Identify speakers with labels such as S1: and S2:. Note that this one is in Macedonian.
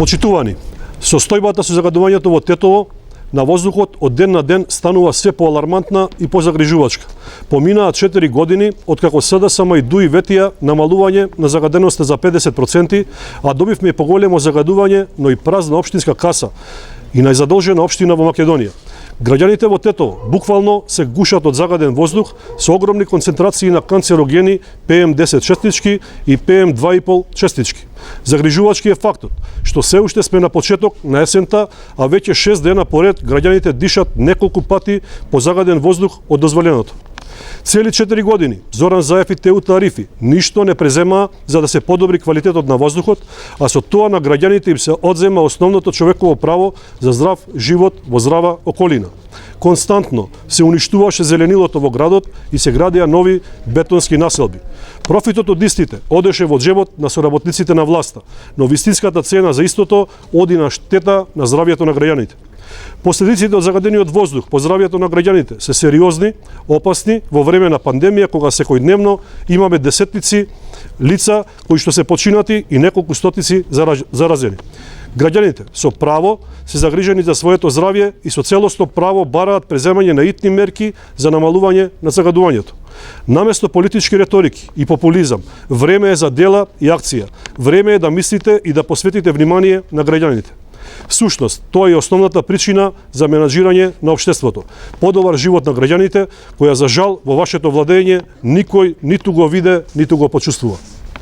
S1: Почитувани, состојбата со загадувањето во Тетово на воздухот од ден на ден станува се поалармантна и позагрижувачка. Поминаат 4 години откако СДСМ и ДУИ ветија намалување на загаденоста за 50%, а добивме и поголемо загадување, но и празна општинска каса и најзадолжена општина во Македонија. Граѓаните во Тетово буквално се гушат од загаден воздух со огромни концентрации на канцерогени PM10 честички и PM2,5 честички. Загрижувачки е фактот што се уште сме на почеток на есента, а веќе 6 дена поред граѓаните дишат неколку пати по загаден воздух од дозволеното. Цели 4 години Зоран Заев и Теута Арифи ништо не преземаа за да се подобри квалитетот на воздухот, а со тоа на граѓаните им се одзема основното човеково право за здрав живот во здрава околина. Константно се уништуваше зеленилото во градот и се градеа нови бетонски населби. Профитот од истите одеше во џебот на соработниците на власта, но вистинската цена за истото оди на штета на здравјето на граѓаните. Последиците од загадениот воздух по здравјето на граѓаните се сериозни, опасни во време на пандемија кога секојдневно имаме десетници лица кои што се починати и неколку стотици заразени. Граѓаните со право се загрижени за своето здравје и со целосно право бараат преземање на итни мерки за намалување на загадувањето. Наместо политички реторики и популизам, време е за дела и акција. Време е да мислите и да посветите внимание на граѓаните. Всушност, тоа е основната причина за менаџирање на општеството. Подобар живот на граѓаните, која за жал во вашето владење никој ниту го виде, ниту го почувствува.